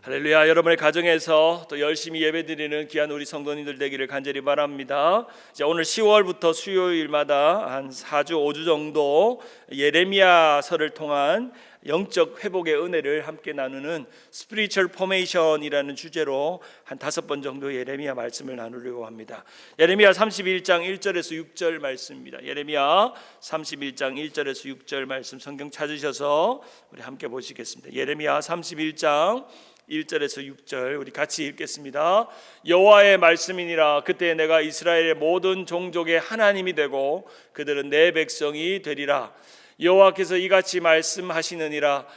할렐루야. 여러분의 가정에서 또 열심히 예배드리는 귀한 우리 성도님들 되기를 간절히 바랍니다. 오늘 10월부터 수요일마다 한 4주 5주 정도 예레미야서를 통한 영적 회복의 은혜를 함께 나누는 스피리추얼 포메이션이라는 주제로 한 5번 정도 예레미야 말씀을 나누려고 합니다. 예레미야 31장 1절에서 6절 말씀입니다. 예레미야 31장 1절에서 6절 말씀 성경 찾으셔서 우리 함께 보시겠습니다. 예레미야 31장 1절에서 6절 우리 같이 읽겠습니다. 여호와의 말씀이니라. 그때 내가 이스라엘의 모든 종족의 하나님이 되고 그들은 내 백성이 되리라. 여호와께서 이같이 말씀하시느니라.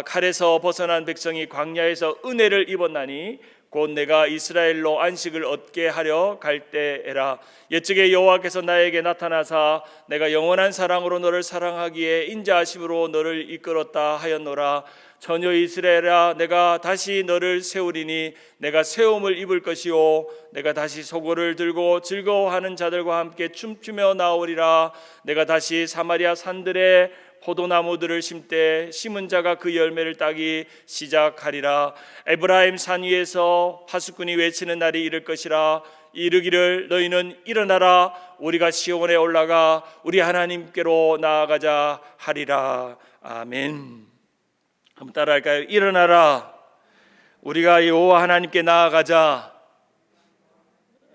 칼에서 벗어난 백성이 광야에서 은혜를 입었나니 곧 내가 이스라엘로 안식을 얻게 하려 갈 때에라. 옛적에 여호와께서 나에게 나타나사 내가 영원한 사랑으로 너를 사랑하기에 인자하심으로 너를 이끌었다 하였노라. 전혀 이스라엘아, 내가 다시 너를 세우리니 내가 세움을 입을 것이요 내가 다시 소고를 들고 즐거워하는 자들과 함께 춤추며 나오리라. 내가 다시 사마리아 산들에 포도나무들을 심되 심은 자가 그 열매를 따기 시작하리라. 에브라임 산 위에서 파수꾼이 외치는 날이 이를 것이라. 이르기를 너희는 일어나라. 우리가 시온에 올라가 우리 하나님께로 나아가자 하리라. 아멘. 한번 따라할까요? 일어나라. 우리가 여호와 하나님께 나아가자.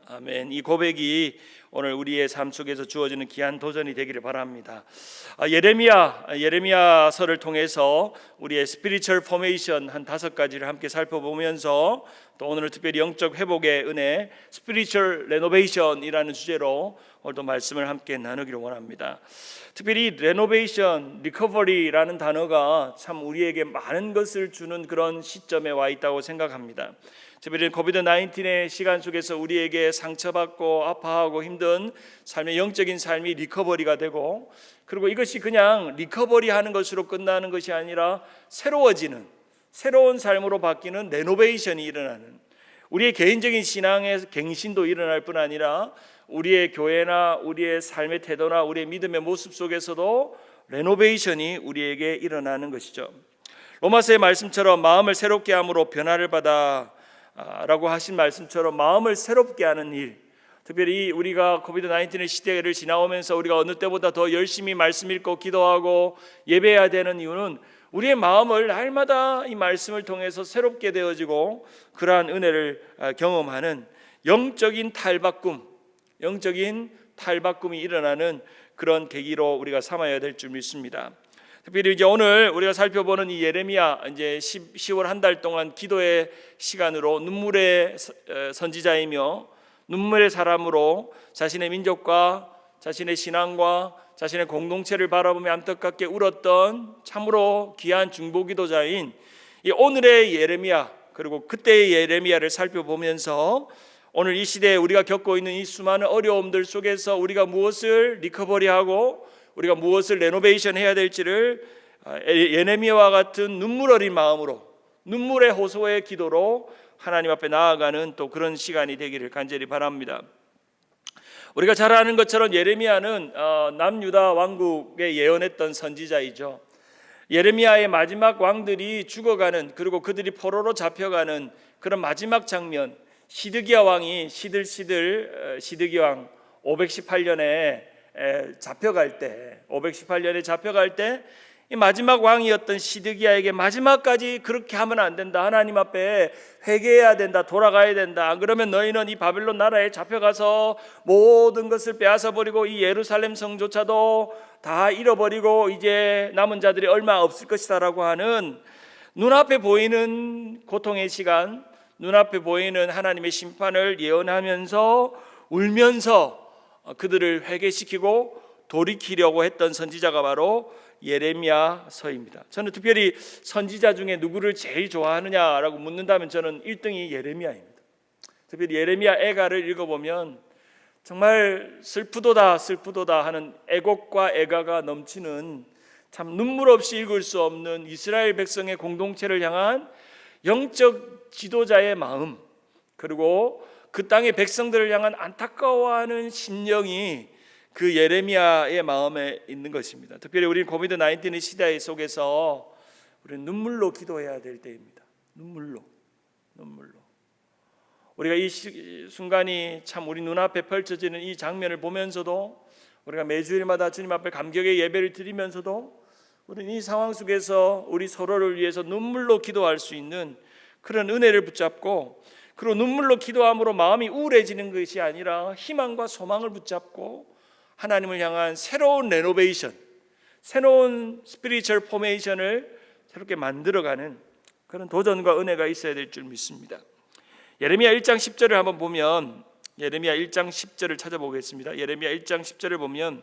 아멘. 이 고백이 오늘 우리의 삶 속에서 주어지는 귀한 도전이 되기를 바랍니다. 예레미야서를 통해서 우리의 스피리추얼 포메이션 한 5가지를 함께 살펴보면서 또 오늘은 특별히 영적 회복의 은혜, 스피리추얼 레노베이션이라는 주제로 오늘도 말씀을 함께 나누기를 원합니다. 특별히 레노베이션, 리커버리라는 단어가 참 우리에게 많은 것을 주는 그런 시점에 와 있다고 생각합니다. 특별히 코비드-19의 시간 속에서 우리에게 상처받고 아파하고 힘든 삶의 영적인 삶이 리커버리가 되고, 그리고 이것이 그냥 리커버리하는 것으로 끝나는 것이 아니라 새로워지는, 새로운 삶으로 바뀌는 레노베이션이 일어나는, 우리의 개인적인 신앙의 갱신도 일어날 뿐 아니라 우리의 교회나 우리의 삶의 태도나 우리의 믿음의 모습 속에서도 레노베이션이 우리에게 일어나는 것이죠. 로마서의 말씀처럼 마음을 새롭게 함으로 변화를 받아 라고 하신 말씀처럼 마음을 새롭게 하는 일, 특별히 우리가 코비드-19의 시대를 지나오면서 우리가 어느 때보다 더 열심히 말씀 읽고 기도하고 예배해야 되는 이유는 우리의 마음을 날마다 이 말씀을 통해서 새롭게 되어지고 그러한 은혜를 경험하는 영적인 탈바꿈이 일어나는 그런 계기로 우리가 삼아야 될 줄 믿습니다. 특별히 이제 오늘 우리가 살펴보는 이 예레미야, 이제 10월 한 달 동안 기도의 시간으로 눈물의 선지자이며 눈물의 사람으로 자신의 민족과 자신의 신앙과 자신의 공동체를 바라보며 안타깝게 울었던 참으로 귀한 중보기도자인 이 오늘의 예레미야, 그리고 그때의 예레미야를 살펴보면서 오늘 이 시대에 우리가 겪고 있는 이 수많은 어려움들 속에서 우리가 무엇을 리커버리하고 우리가 무엇을 레노베이션 해야 될지를 예레미야와 같은 눈물 어린 마음으로, 눈물의 호소의 기도로 하나님 앞에 나아가는 또 그런 시간이 되기를 간절히 바랍니다. 우리가 잘 아는 것처럼 예레미야는 남유다 왕국에 예언했던 선지자이죠. 예레미야의 마지막 왕들이 죽어가는, 그리고 그들이 포로로 잡혀가는 그런 마지막 장면, 시드기야 왕이 시드기 왕 518년에 잡혀갈 때, 518년에 잡혀갈 때 이 마지막 왕이었던 시드기야에게 마지막까지 그렇게 하면 안 된다, 하나님 앞에 회개해야 된다, 돌아가야 된다, 안 그러면 너희는 이 바벨론 나라에 잡혀가서 모든 것을 빼앗아 버리고 이 예루살렘 성조차도 다 잃어버리고 이제 남은 자들이 얼마 없을 것이다 라고 하는 눈앞에 보이는 고통의 시간, 눈앞에 보이는 하나님의 심판을 예언하면서 울면서 그들을 회개시키고 돌이키려고 했던 선지자가 바로 예레미야서입니다. 저는 특별히 선지자 중에 누구를 제일 좋아하느냐라고 묻는다면 저는 1등이 예레미야입니다. 특별히 예레미야 애가를 읽어보면 정말 슬프도다 하는 애곡과 애가가 넘치는, 참 눈물 없이 읽을 수 없는 이스라엘 백성의 공동체를 향한 영적 지도자의 마음, 그리고 그 땅의 백성들을 향한 안타까워하는 심령이 그 예레미야의 마음에 있는 것입니다. 특별히 우리 코비드-19의 시대 속에서 우리는 눈물로 기도해야 될 때입니다. 눈물로. 눈물로. 우리가 이 순간이 참 우리 눈앞에 펼쳐지는 이 장면을 보면서도, 우리가 매주일마다 주님 앞에 감격의 예배를 드리면서도 우리는 이 상황 속에서 우리 서로를 위해서 눈물로 기도할 수 있는 그런 은혜를 붙잡고, 그리고 눈물로 기도함으로 마음이 우울해지는 것이 아니라 희망과 소망을 붙잡고 하나님을 향한 새로운 레노베이션, 새로운 스피리추얼 포메이션을 새롭게 만들어가는 그런 도전과 은혜가 있어야 될 줄 믿습니다. 예레미야 1장 10절을 한번 보면, 예레미야 1장 10절을 찾아보겠습니다. 예레미야 1장 10절을 보면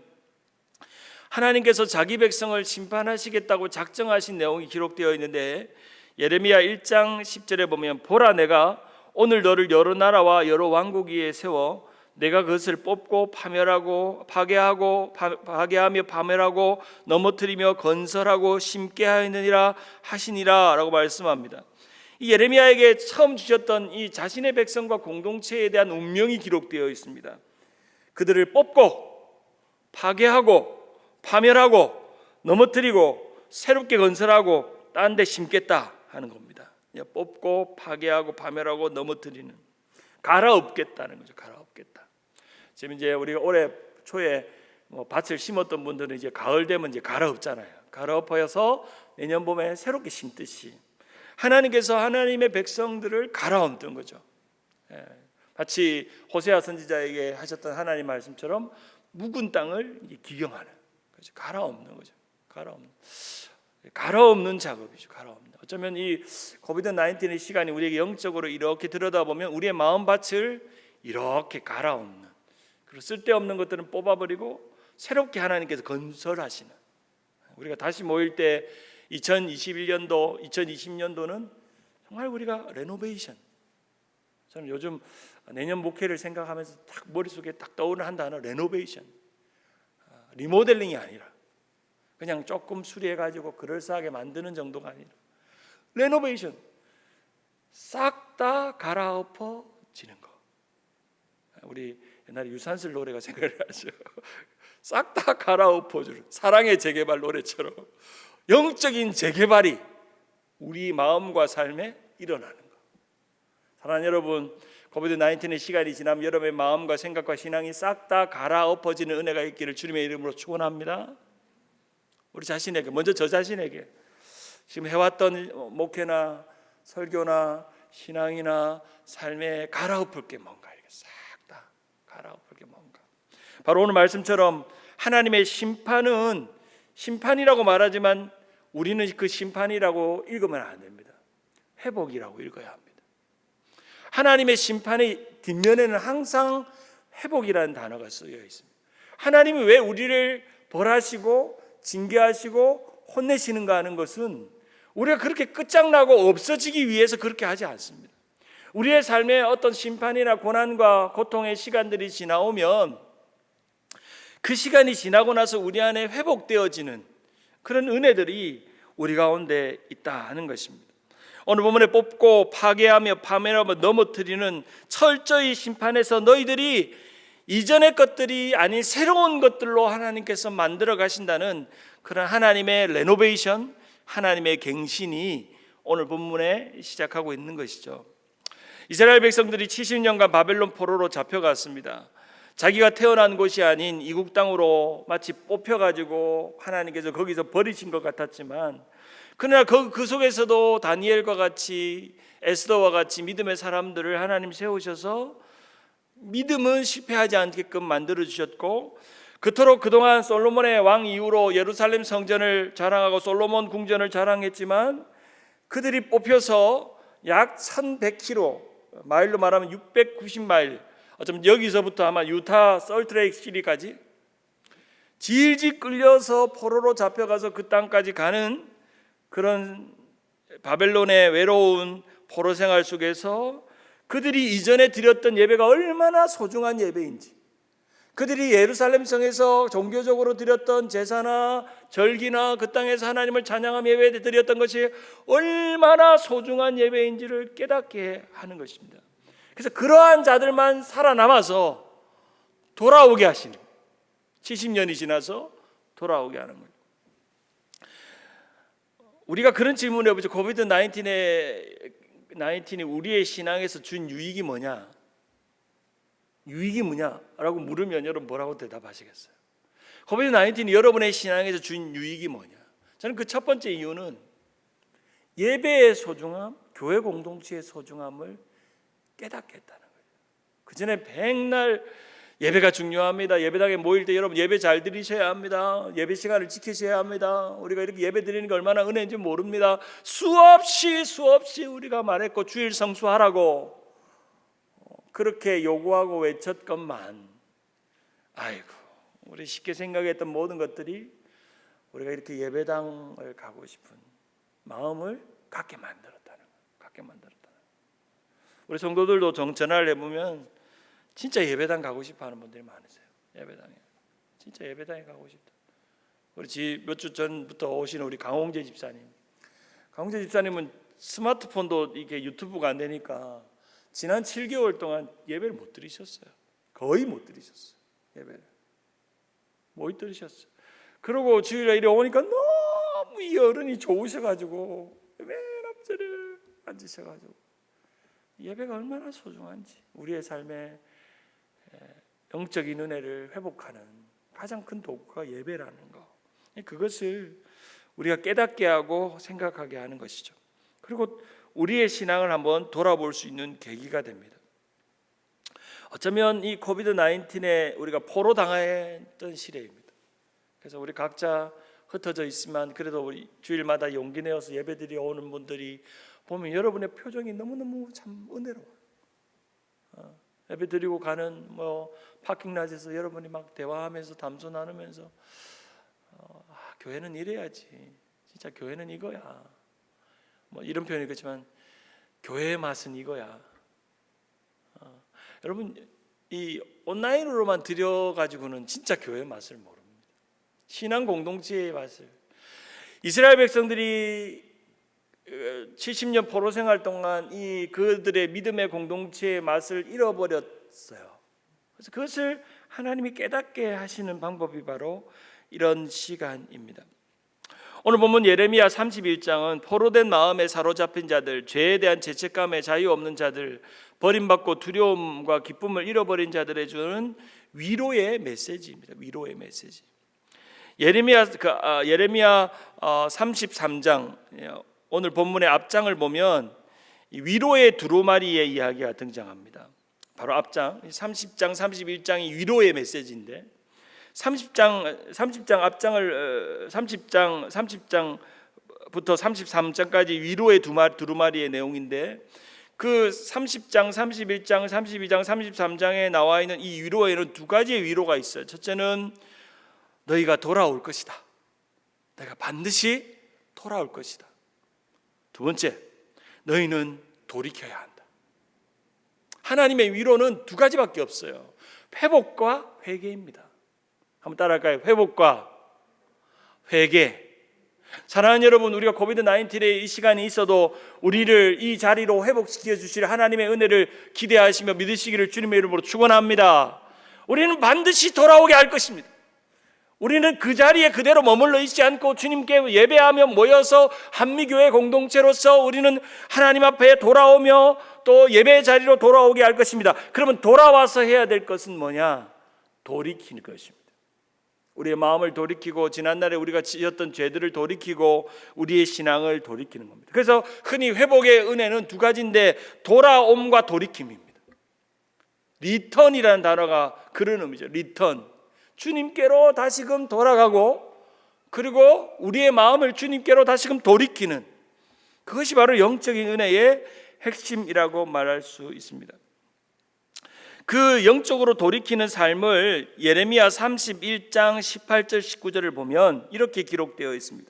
하나님께서 자기 백성을 심판하시겠다고 작정하신 내용이 기록되어 있는데, 예레미야 1장 10절에 보면 보라, 내가 오늘 너를 여러 나라와 여러 왕국 위에 세워 내가 그것을 뽑고 파멸하고 파괴하며 파멸하고 넘어뜨리며 건설하고 심게 하였느니라 하시니라 라고 말씀합니다. 이 예레미야에게 처음 주셨던 이 자신의 백성과 공동체에 대한 운명이 기록되어 있습니다. 그들을 뽑고 파괴하고 파멸하고 넘어뜨리고 새롭게 건설하고 딴 데 심겠다 하는 겁니다. 뽑고 파괴하고 파멸하고 넘어뜨리는, 갈아엎겠다는 거죠. 갈아엎겠다. 지금 이제 우리가 올해 초에 밭을 심었던 분들은 이제 가을 되면 이제 갈아엎잖아요. 갈아엎어서 내년 봄에 새롭게 심듯이 하나님께서 하나님의 백성들을 갈아엎는 거죠. 마치 호세아 선지자에게 하셨던 하나님 말씀처럼 묵은 땅을 기경하는 거죠. 갈아엎는 거죠. 갈아엎는 작업이죠. 갈아엎는. 어쩌면 이 코비드 19의 시간이 우리에게 영적으로 이렇게 들여다보면 우리의 마음밭을 이렇게 갈아엎는, 그리고 쓸데없는 것들은 뽑아버리고 새롭게 하나님께서 건설하시는, 우리가 다시 모일 때 2021년도, 2020년도는 정말 우리가 레노베이션. 저는 요즘 내년 목회를 생각하면서 딱 머릿속에 딱 떠오르는 한 단어, 레노베이션. 리모델링이 아니라 그냥 조금 수리해가지고 그럴싸하게 만드는 정도가 아니라 레노베이션, 싹 다 갈아엎어지는 거. 우리 옛날에 유산슬 노래가 생각을 하죠. 싹 다 갈아엎어주는 사랑의 재개발 노래처럼 영적인 재개발이 우리 마음과 삶에 일어나는 거. 사랑하는 여러분, 코비드 19의 시간이 지나면 여러분의 마음과 생각과 신앙이 싹 다 갈아엎어지는 은혜가 있기를 주님의 이름으로 축원합니다. 우리 자신에게, 먼저 저 자신에게 지금 해왔던 목회나 설교나 신앙이나 삶에 갈아엎을 게 뭔가, 이렇게 싹 다 갈아엎을 게 뭔가. 바로 오늘 말씀처럼 하나님의 심판은 심판이라고 말하지만 우리는 그 심판이라고 읽으면 안 됩니다. 회복이라고 읽어야 합니다. 하나님의 심판의 뒷면에는 항상 회복이라는 단어가 쓰여 있습니다. 하나님이 왜 우리를 벌하시고 징계하시고 혼내시는가 하는 것은 우리가 그렇게 끝장나고 없어지기 위해서 그렇게 하지 않습니다. 우리의 삶에 어떤 심판이나 고난과 고통의 시간들이 지나오면 그 시간이 지나고 나서 우리 안에 회복되어지는 그런 은혜들이 우리 가운데 있다 하는 것입니다. 오늘 본문에 뽑고 파괴하며 파멸하며 넘어뜨리는 철저히 심판해서 너희들이 이전의 것들이 아닌 새로운 것들로 하나님께서 만들어 가신다는 그런 하나님의 레노베이션, 하나님의 갱신이 오늘 본문에 시작하고 있는 것이죠. 이스라엘 백성들이 70년간 바벨론 포로로 잡혀갔습니다. 자기가 태어난 곳이 아닌 이국 땅으로 마치 뽑혀가지고 하나님께서 거기서 버리신 것 같았지만, 그러나 그 속에서도 다니엘과 같이 에스더와 같이 믿음의 사람들을 하나님 세우셔서 믿음은 실패하지 않게끔 만들어 주셨고, 그토록 그동안 솔로몬의 왕 이후로 예루살렘 성전을 자랑하고 솔로몬 궁전을 자랑했지만 그들이 뽑혀서 약 1100km, 마일로 말하면 690마일, 어쩌면 여기서부터 아마 유타 솔트레이크 시티까지 질질 끌려서 포로로 잡혀가서 그 땅까지 가는 그런 바벨론의 외로운 포로 생활 속에서 그들이 이전에 드렸던 예배가 얼마나 소중한 예배인지, 그들이 예루살렘 성에서 종교적으로 드렸던 제사나 절기나 그 땅에서 하나님을 찬양하며 예배 드렸던 것이 얼마나 소중한 예배인지를 깨닫게 하는 것입니다. 그래서 그러한 자들만 살아남아서 돌아오게 하시는, 70년이 지나서 돌아오게 하는 거예요. 우리가 그런 질문을 해보죠. 코비드 19의 19이 우리의 신앙에서 준 유익이 뭐냐? 유익이 뭐냐라고 물으면 여러분 뭐라고 대답하시겠어요? 코비드 19이 여러분의 신앙에서 준 유익이 뭐냐? 저는 그 첫 번째 이유는 예배의 소중함, 교회 공동체의 소중함을 깨닫게 했다는 거예요. 그 전에 백날 예배가 중요합니다. 예배당에 모일 때 여러분 예배 잘 드리셔야 합니다. 예배 시간을 지키셔야 합니다. 우리가 이렇게 예배 드리는 게 얼마나 은혜인지 모릅니다. 수없이 우리가 말했고 주일 성수하라고 그렇게 요구하고 외쳤건만, 아이고 우리 쉽게 생각했던 모든 것들이 우리가 이렇게 예배당을 가고 싶은 마음을 갖게 만들었다는 거예요. 우리 성도들도 전화를 해보면 진짜 예배당 가고 싶어하는 분들이 많으세요. 예배당에 진짜 예배당에 가고 싶다. 우리 몇 주 전부터 오신 우리 강홍재 집사님은 스마트폰도 이게 유튜브가 안 되니까 지난 7개월 동안 예배를 못 드리셨어요. 거의 못 드리셨어요. 예배를 못 드리셨어요. 그리고 주일에 이리 오니까 너무 이 어른이 좋으셔가지고 맨 앞자리에 앉으셔가지고 예배가 얼마나 소중한지, 우리의 삶에 영적인 은혜를 회복하는 가장 큰 도구가 예배라는 거, 그것을 우리가 깨닫게 하고 생각하게 하는 것이죠. 그리고 우리의 신앙을 한번 돌아볼 수 있는 계기가 됩니다. 어쩌면 이 코비드 19에 우리가 포로 당했던 시대입니다. 그래서 우리 각자 흩어져 있지만 그래도 우리 주일마다 용기 내어서 예배드리 오는 분들이 보면 여러분의 표정이 너무너무 참 은혜로워요. 예배드리고 가는 파킹랏에서 여러분이 막 대화하면서 담소 나누면서 교회는 이래야지, 진짜 교회는 이거야, 이런 표현이겠지만 교회의 맛은 이거야. 여러분 이 온라인으로만 드려가지고는 진짜 교회의 맛을 모릅니다. 신앙 공동체의 맛을. 이스라엘 백성들이 70년 포로 생활 동안 이 그들의 믿음의 공동체의 맛을 잃어버렸어요. 그래서 그것을 하나님이 깨닫게 하시는 방법이 바로 이런 시간입니다. 오늘 본문 예레미야 31장은 포로된 마음에 사로잡힌 자들, 죄에 대한 죄책감에 자유 없는 자들, 버림받고 두려움과 기쁨을 잃어버린 자들에 주는 위로의 메시지입니다. 위로의 메시지. 예레미야 33장 오늘 본문의 앞장을 보면 위로의 두루마리의 이야기가 등장합니다. 바로 앞장 30장 31장이 위로의 메시지인데 30장 앞장을 30장부터 33장까지 위로의 두루마리의 내용인데 그 30장, 31장, 32장, 33장에 나와 있는 이 위로에는 두 가지의 위로가 있어요. 첫째는 너희가 돌아올 것이다. 내가 반드시 돌아올 것이다. 두 번째, 너희는 돌이켜야 한다. 하나님의 위로는 두 가지밖에 없어요. 회복과 회개입니다. 한번 따라할까요? 회복과 회개. 사랑하는 여러분, 우리가 코비드 19의 이 시간이 있어도 우리를 이 자리로 회복시켜 주실 하나님의 은혜를 기대하시며 믿으시기를 주님의 이름으로 축원합니다. 우리는 반드시 돌아오게 할 것입니다. 우리는 그 자리에 그대로 머물러 있지 않고 주님께 예배하며 모여서 한미교회 공동체로서 우리는 하나님 앞에 돌아오며 또 예배 자리로 돌아오게 할 것입니다. 그러면 돌아와서 해야 될 것은 뭐냐? 돌이키는 것입니다. 우리의 마음을 돌이키고 지난날에 우리가 지었던 죄들을 돌이키고 우리의 신앙을 돌이키는 겁니다. 그래서 흔히 회복의 은혜는 두 가지인데 돌아옴과 돌이킴입니다. 리턴이라는 단어가 그런 의미죠. 리턴. 주님께로 다시금 돌아가고 그리고 우리의 마음을 주님께로 다시금 돌이키는, 그것이 바로 영적인 은혜의 핵심이라고 말할 수 있습니다. 그 영적으로 돌이키는 삶을 예레미야 31장 18절 19절을 보면 이렇게 기록되어 있습니다.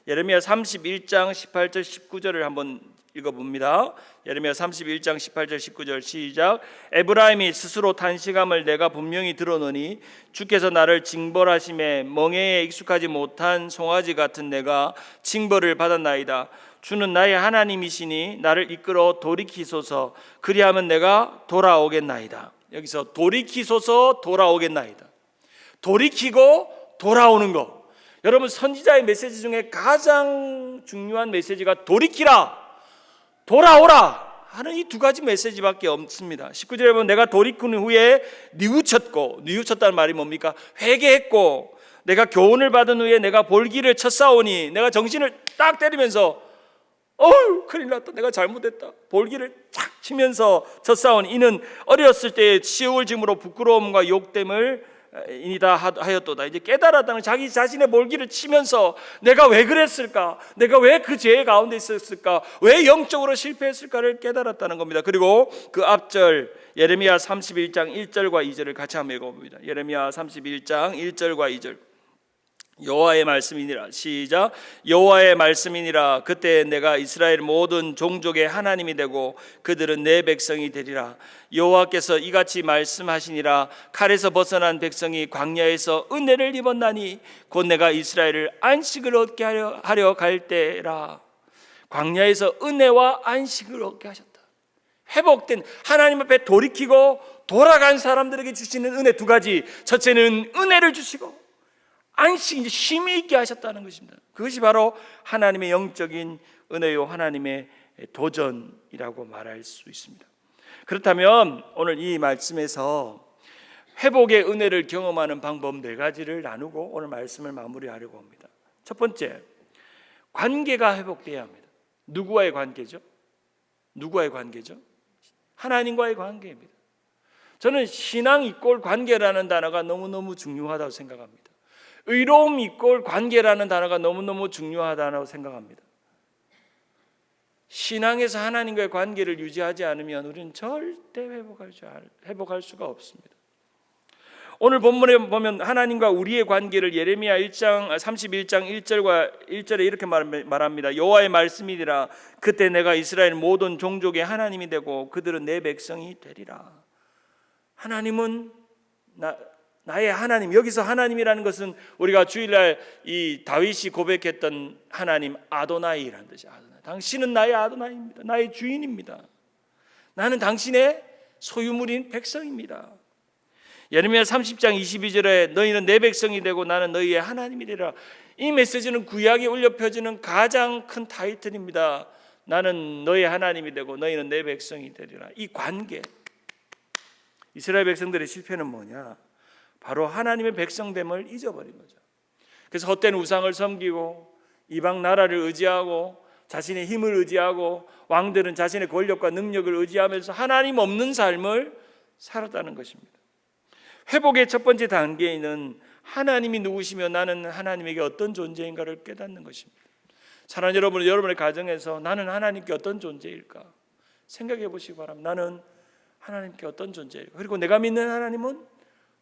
예레미야 31장 18절 19절을 한번 읽어봅니다. 예레미야 31장 18절 19절 시작. 에브라임이 스스로 탄식함을 내가 분명히 들었노니 주께서 나를 징벌하심에 멍에에 익숙하지 못한 송아지 같은 내가 징벌을 받았나이다. 주는 나의 하나님이시니 나를 이끌어 돌이키소서. 그리하면 내가 돌아오겠나이다. 여기서 돌이키소서, 돌아오겠나이다. 돌이키고 돌아오는 것. 여러분, 선지자의 메시지 중에 가장 중요한 메시지가 돌이키라, 돌아오라, 하는 이 두 가지 메시지밖에 없습니다. 19절에 보면 내가 돌이킨 후에 뉘우쳤고, 뉘우쳤다는 말이 뭡니까? 회개했고, 내가 교훈을 받은 후에 내가 볼기를 쳤사오니, 내가 정신을 딱 때리면서 큰일 났다, 내가 잘못했다, 볼기를 착 치면서 쳤사오니 이는 어렸을 때의 시험을 짐으로 부끄러움과 욕됨을 이다 하였도다. 이제 깨달았다는, 자기 자신의 볼기를 치면서 내가 왜 그랬을까, 내가 왜 그 죄의 가운데 있었을까, 왜 영적으로 실패했을까를 깨달았다는 겁니다. 그리고 그 앞절 예레미야 31장 1절과 2절을 같이 한번 읽어봅니다. 예레미야 31장 1절과 2절. 여호와의 말씀이니라. 시작. 여호와의 말씀이니라. 그때 내가 이스라엘 모든 종족의 하나님이 되고 그들은 내 백성이 되리라. 여호와께서 이같이 말씀하시니라. 칼에서 벗어난 백성이 광야에서 은혜를 입었나니 곧 내가 이스라엘을 안식을 얻게 하려 갈 때라. 광야에서 은혜와 안식을 얻게 하셨다. 회복된, 하나님 앞에 돌이키고 돌아간 사람들에게 주시는 은혜 두 가지. 첫째는 은혜를 주시고 안식, 이제 쉼이 있게 하셨다는 것입니다. 그것이 바로 하나님의 영적인 은혜요, 하나님의 도전이라고 말할 수 있습니다. 그렇다면 오늘 이 말씀에서 회복의 은혜를 경험하는 방법 네 가지를 나누고 오늘 말씀을 마무리하려고 합니다. 첫 번째, 관계가 회복돼야 합니다. 누구와의 관계죠? 누구와의 관계죠? 하나님과의 관계입니다. 저는 신앙 이꼴 관계라는 단어가 너무너무 중요하다고 생각합니다. 의로움 이꼴 관계라는 단어가 너무너무 중요하다고 생각합니다. 신앙에서 하나님과의 관계를 유지하지 않으면 우리는 절대 회복할 수가 없습니다. 오늘 본문에 보면 하나님과 우리의 관계를 예레미야 31장 1절에 이렇게 말합니다. 여호와의 말씀이니라. 그때 내가 이스라엘 모든 종족의 하나님이 되고 그들은 내 백성이 되리라. 하나님은 나의 하나님. 여기서 하나님이라는 것은 우리가 주일날 이 다윗이 고백했던 하나님 아도나이라는 뜻이에요. 당신은 나의 아도나이입니다. 나의 주인입니다. 나는 당신의 소유물인 백성입니다. 예레미야 30장 22절에 너희는 내 백성이 되고 나는 너희의 하나님이 되리라. 이 메시지는 구약에 울려 펴지는 가장 큰 타이틀입니다. 나는 너희의 하나님이 되고 너희는 내 백성이 되리라. 이 관계, 이스라엘 백성들의 실패는 뭐냐? 바로 하나님의 백성됨을 잊어버린 거죠. 그래서 헛된 우상을 섬기고 이방 나라를 의지하고 자신의 힘을 의지하고 왕들은 자신의 권력과 능력을 의지하면서 하나님 없는 삶을 살았다는 것입니다. 회복의 첫 번째 단계는 하나님이 누구시며 나는 하나님에게 어떤 존재인가를 깨닫는 것입니다. 사랑하는 여러분, 여러분의 가정에서 나는 하나님께 어떤 존재일까 생각해 보시기 바랍니다. 나는 하나님께 어떤 존재일까? 그리고 내가 믿는 하나님은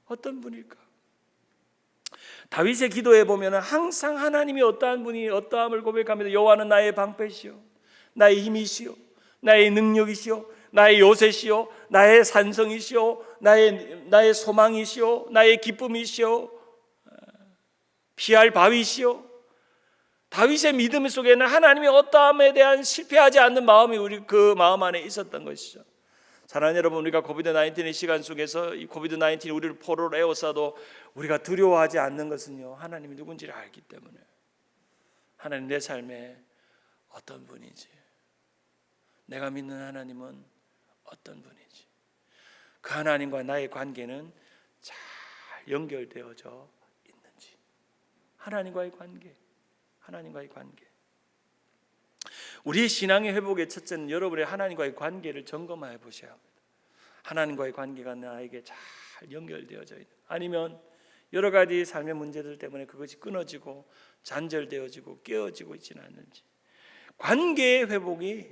어떤 분일까? 다윗의 기도에 보면 항상 하나님이 어떠한 분이 어떠함을 고백합니다. 여호와는 나의 방패시요 나의 힘이시요 나의 능력이시요 나의 요새시요 나의 산성이시요 나의 소망이시요 나의 기쁨이시요 피할 바위시요. 다윗의 믿음 속에는 하나님의 어떠함에 대한 실패하지 않는 마음이 우리 그 마음 안에 있었던 것이죠. 사랑하는 여러분, 우리가 코비드-19의 시간 속에서 이 코비드-19이 우리를 포로로 에워싸도 우리가 두려워하지 않는 것은요, 하나님이 누군지를 알기 때문에. 하나님 내 삶에 어떤 분인지, 내가 믿는 하나님은 어떤 분인지, 그 하나님과 나의 관계는 잘 연결되어져 있는지. 하나님과의 관계. 우리의 신앙의 회복의 첫째는 여러분의 하나님과의 관계를 점검해 보셔야 합니다. 하나님과의 관계가 나에게 잘 연결되어져 있는, 아니면 여러 가지 삶의 문제들 때문에 그것이 끊어지고 잔절되어지고 깨어지고 있지는 않는지. 관계의 회복이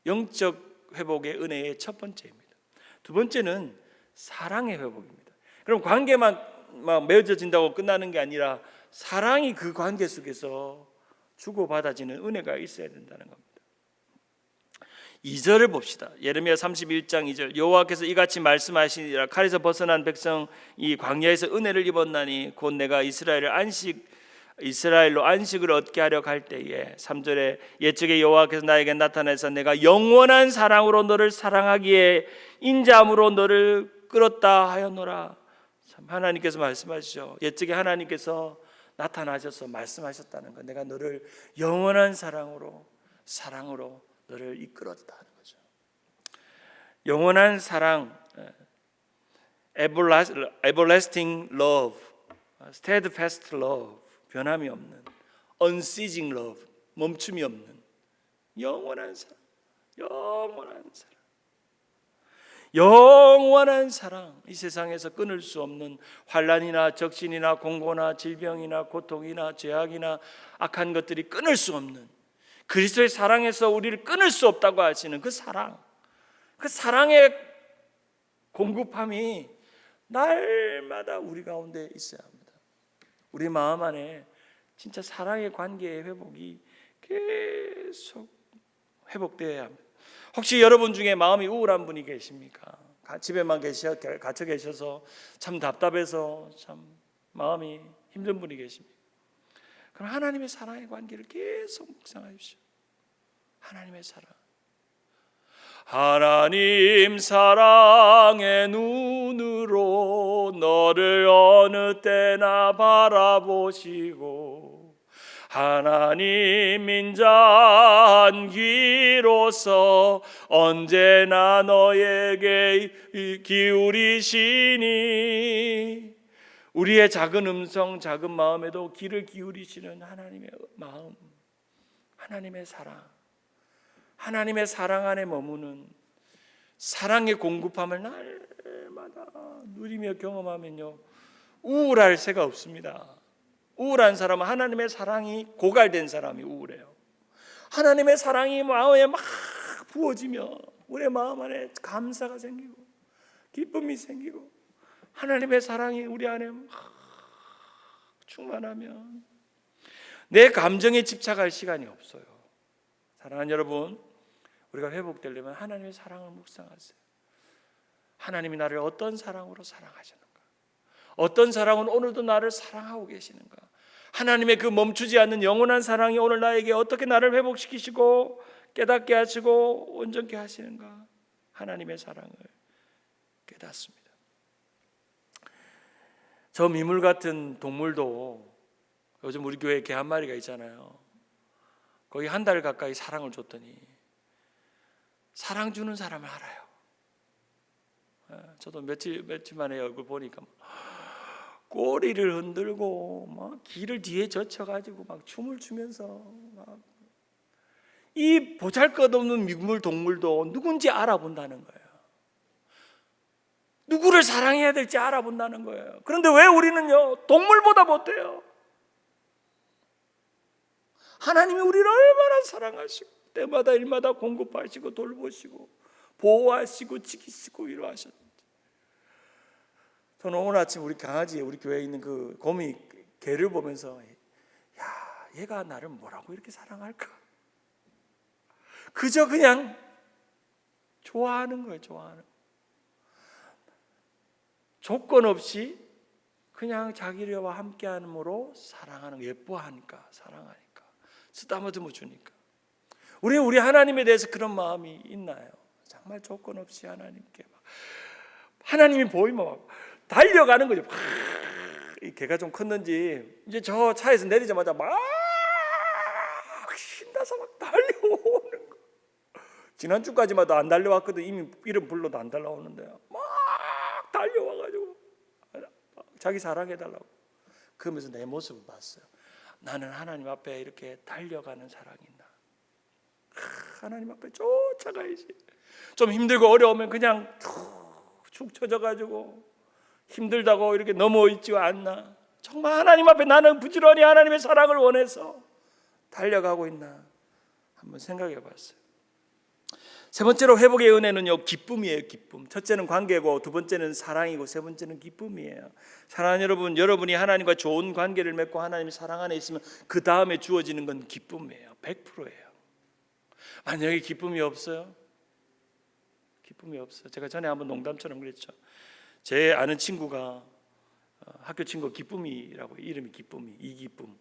영적 회복의 은혜의 첫 번째입니다. 두 번째는 사랑의 회복입니다. 그럼 관계만 막 맺어진다고 끝나는 게 아니라 사랑이 그 관계 속에서 주고받아지는 은혜가 있어야 된다는 겁니다. 2절을 봅시다. 예레미야 31장 2절. 여호와께서 이같이 말씀하시니라. 칼에서 벗어난 백성이 광야에서 은혜를 입었나니 곧 내가 이스라엘로 안식을 얻게 하려 갈 때에. 3절에 옛적에 여호와께서 나에게 나타나서 내가 영원한 사랑으로 너를 사랑하기에 인자함으로 너를 끌었다 하였노라. 참, 하나님께서 말씀하시죠. 옛적에 하나님께서 나타나셔서 말씀하셨다는 것. 내가 너를 영원한 사랑으로 너를 이끌었다 하는 거죠. 영원한 사랑, everlasting love, steadfast love, 변함이 없는 unceasing love, 멈춤이 없는 영원한 사랑, 영원한 사랑, 영원한 사랑. 이 세상에서 끊을 수 없는 환난이나 적신이나 공고나 질병이나 고통이나 죄악이나 악한 것들이 끊을 수 없는 그리스도의 사랑에서 우리를 끊을 수 없다고 하시는 그 사랑, 그 사랑의 공급함이 날마다 우리 가운데 있어야 합니다. 우리 마음 안에 진짜 사랑의 관계의 회복이 계속 회복되어야 합니다. 혹시 여러분 중에 마음이 우울한 분이 계십니까? 집에만 갇혀 계셔서 참 답답해서 참 마음이 힘든 분이 계십니까? 그럼 하나님의 사랑의 관계를 계속 묵상하십시오. 하나님의 사랑, 하나님 사랑의 눈으로 너를 어느 때나 바라보시고 하나님 인자한 귀로서 언제나 너에게 기울이시니 우리의 작은 음성, 작은 마음에도 귀를 기울이시는 하나님의 마음, 하나님의 사랑, 하나님의 사랑 안에 머무는 사랑의 공급함을 날마다 누리며 경험하면요 우울할 새가 없습니다. 우울한 사람은 하나님의 사랑이 고갈된 사람이 우울해요. 하나님의 사랑이 마음에 막 부어지며 우리의 마음 안에 감사가 생기고 기쁨이 생기고 하나님의 사랑이 우리 안에 막 충만하면 내 감정에 집착할 시간이 없어요. 사랑하는 여러분, 우리가 회복되려면 하나님의 사랑을 묵상하세요. 하나님이 나를 어떤 사랑으로 사랑하시는가? 어떤 사랑은 오늘도 나를 사랑하고 계시는가? 하나님의 그 멈추지 않는 영원한 사랑이 오늘 나에게 어떻게 나를 회복시키시고 깨닫게 하시고 온전케 하시는가? 하나님의 사랑을 깨닫습니다. 저 미물 같은 동물도 요즘 우리 교회에 개 한 마리가 있잖아요. 거기 한 달 가까이 사랑을 줬더니 사랑 주는 사람을 알아요. 저도 며칠 만에 얼굴 보니까 꼬리를 흔들고 막 귀를 뒤에 젖혀가지고 막 춤을 추면서 막 이 보잘것없는 미물 동물도 누군지 알아본다는 거예요. 누구를 사랑해야 될지 알아본다는 거예요. 그런데 왜 우리는요 동물보다 못해요? 하나님이 우리를 얼마나 사랑하시고 때마다 일마다 공급하시고 돌보시고 보호하시고 지키시고 위로하셨는지. 저는 오늘 아침 우리 강아지, 우리 교회에 있는 그 거미 개를 보면서 야, 얘가 나를 뭐라고 이렇게 사랑할까? 그저 그냥 좋아하는 거예요. 좋아하는 거. 조건 없이 그냥 자기와 함께함으로 사랑하는 거, 예뻐하니까, 사랑하니까, 쓰다듬어 주니까. 우리 하나님에 대해서 그런 마음이 있나요? 정말 조건 없이 하나님께 막 하나님이 보이면 막 달려가는 거죠. 이 개가 좀 컸는지 이제 저 차에서 내리자마자 막 신나서 막 달려오는 거. 지난주까지만 안 달려왔거든. 이미 이름 불러도 안 달려오는데요. 막 달려와가지고 자기 사랑해달라고. 그러면서 내 모습을 봤어요. 나는 하나님 앞에 이렇게 달려가는 사랑이 있나? 하나님 앞에 쫓아가야지. 좀 힘들고 어려우면 그냥 축 처져가지고 힘들다고 이렇게 넘어 있지 않나? 정말 하나님 앞에 나는 부지런히 하나님의 사랑을 원해서 달려가고 있나? 한번 생각해 봤어요. 세 번째로 회복의 은혜는요 기쁨이에요. 기쁨. 첫째는 관계고 두 번째는 사랑이고 세 번째는 기쁨이에요. 사랑하는 여러분, 여러분이 하나님과 좋은 관계를 맺고 하나님의 사랑 안에 있으면 그 다음에 주어지는 건 기쁨이에요. 100%예요. 만약에 기쁨이 없어요? 기쁨이 없어요. 제가 전에 한번 농담처럼 그랬죠. 제 아는 친구가 학교 친구 기쁨이라고, 이름이 기쁨이, 이기쁨.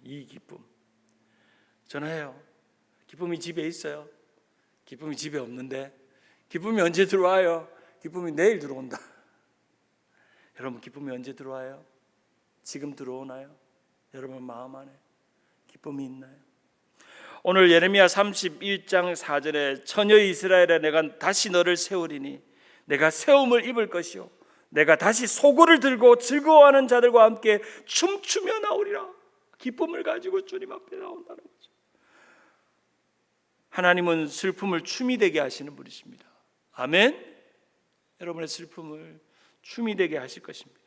이기쁨. 전화해요. 기쁨이 집에 있어요. 기쁨이 집에 없는데 기쁨이 언제 들어와요? 기쁨이 내일 들어온다. 여러분, 기쁨이 언제 들어와요? 지금 들어오나요? 여러분 마음 안에 기쁨이 있나요? 오늘 예레미야 31장 4절에 처녀 이스라엘에 내가 다시 너를 세우리니 내가 세움을 입을 것이요 내가 다시 소고를 들고 즐거워하는 자들과 함께 춤추며 나오리라. 기쁨을 가지고 주님 앞에 나온다는 거죠. 하나님은 슬픔을 춤이 되게 하시는 분이십니다. 아멘. 여러분의 슬픔을 춤이 되게 하실 것입니다.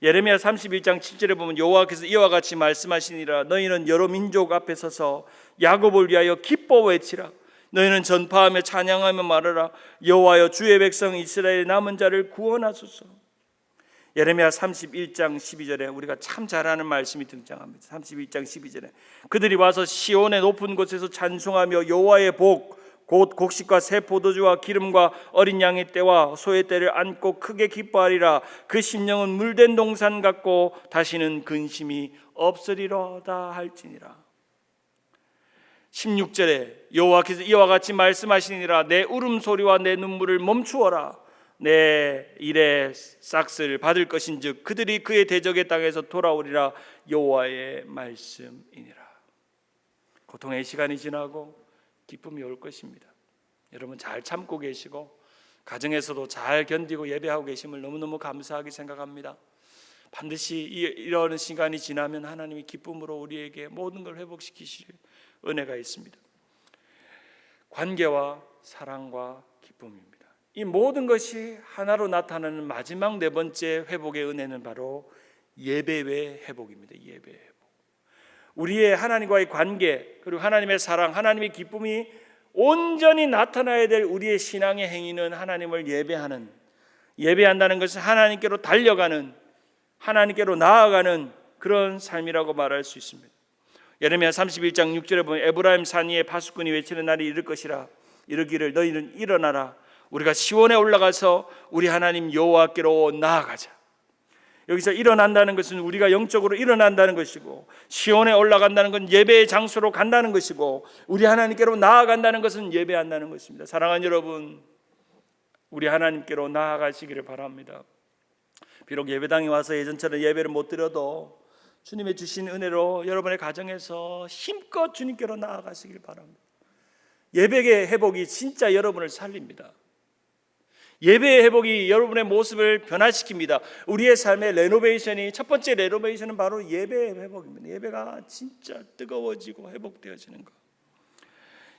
예레미야 31장 7절에 보면 여호와께서 이와 같이 말씀하시니라. 너희는 여러 민족 앞에 서서 야곱을 위하여 기뻐 외치라. 너희는 전파하며 찬양하며 말하라. 여호와여 주의 백성 이스라엘의 남은 자를 구원하소서. 예레미야 31장 12절에 우리가 참 잘 아는 말씀이 등장합니다. 31장 12절에 그들이 와서 시온의 높은 곳에서 찬송하며 여호와의 복 곧 곡식과 새 포도주와 기름과 어린 양의 떼와 소의 떼를 안고 크게 기뻐하리라. 그 심령은 물된 동산 같고 다시는 근심이 없으리로다 할지니라. 16절에 여호와께서 이와 같이 말씀하시니라. 내 울음소리와 내 눈물을 멈추어라. 내 일의 싹을 받을 것인즉 그들이 그의 대적의 땅에서 돌아오리라. 여호와의 말씀이니라. 고통의 시간이 지나고 기쁨이 올 것입니다. 여러분 잘 참고 계시고 가정에서도 잘 견디고 예배하고 계심을 너무너무 감사하게 생각합니다. 반드시 이런 시간이 지나면 하나님이 기쁨으로 우리에게 모든 걸 회복시키실 은혜가 있습니다. 관계와 사랑과 기쁨입니다. 이 모든 것이 하나로 나타나는 마지막 네 번째 회복의 은혜는 바로 예배의 회복입니다. 예배의 회복. 우리의 하나님과의 관계 그리고 하나님의 사랑, 하나님의 기쁨이 온전히 나타나야 될 우리의 신앙의 행위는 하나님을 예배한다는 것은 하나님께로 달려가는, 하나님께로 나아가는 그런 삶이라고 말할 수 있습니다. 예레미야 31장 6절에 보면 에브라임 산 위에 파수꾼이 외치는 날이 이를 것이라. 이르기를 너희는 일어나라. 우리가 시온에 올라가서 우리 하나님 여호와께로 나아가자. 여기서 일어난다는 것은 우리가 영적으로 일어난다는 것이고, 시온에 올라간다는 건 예배의 장소로 간다는 것이고, 우리 하나님께로 나아간다는 것은 예배한다는 것입니다. 사랑하는 여러분, 우리 하나님께로 나아가시기를 바랍니다. 비록 예배당에 와서 예전처럼 예배를 못 드려도 주님의 주신 은혜로 여러분의 가정에서 힘껏 주님께로 나아가시길 바랍니다. 예배의 회복이 진짜 여러분을 살립니다. 예배의 회복이 여러분의 모습을 변화시킵니다. 우리의 삶의 레노베이션이, 첫 번째 레노베이션은 바로 예배의 회복입니다. 예배가 진짜 뜨거워지고 회복되어지는 것.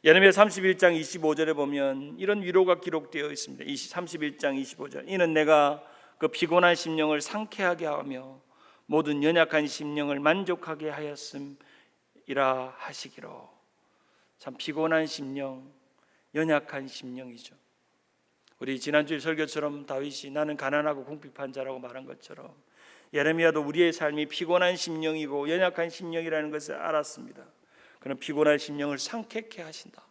예레미야 31장 25절에 보면 이런 위로가 기록되어 있습니다. 31장 25절 이는 내가 그 피곤한 심령을 상쾌하게 하며 모든 연약한 심령을 만족하게 하였음이라 하시기로. 참 피곤한 심령, 연약한 심령이죠. 우리 지난주에 설교처럼 다윗이 나는 가난하고 궁핍한 자라고 말한 것처럼 예레미야도 우리의 삶이 피곤한 심령이고 연약한 심령이라는 것을 알았습니다. 그는 피곤한 심령을 상쾌하게 하신다.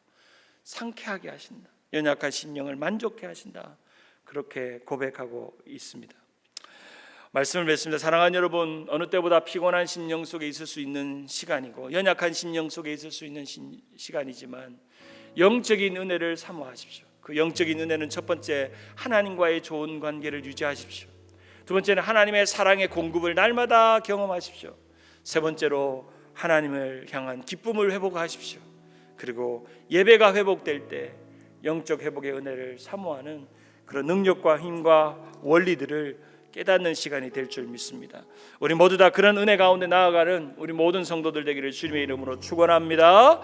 상쾌하게 하신다. 연약한 심령을 만족해 하신다. 그렇게 고백하고 있습니다. 말씀을 맺습니다. 사랑하는 여러분, 어느 때보다 피곤한 심령 속에 있을 수 있는 시간이고 연약한 심령 속에 있을 수 있는 시간이지만 영적인 은혜를 사모하십시오. 그 영적인 은혜는 첫 번째 하나님과의 좋은 관계를 유지하십시오. 두 번째는 하나님의 사랑의 공급을 날마다 경험하십시오. 세 번째로 하나님을 향한 기쁨을 회복하십시오. 그리고 예배가 회복될 때 영적 회복의 은혜를 사모하는 그런 능력과 힘과 원리들을 깨닫는 시간이 될 줄 믿습니다. 우리 모두 다 그런 은혜 가운데 나아가는 우리 모든 성도들 되기를 주님의 이름으로 축원합니다.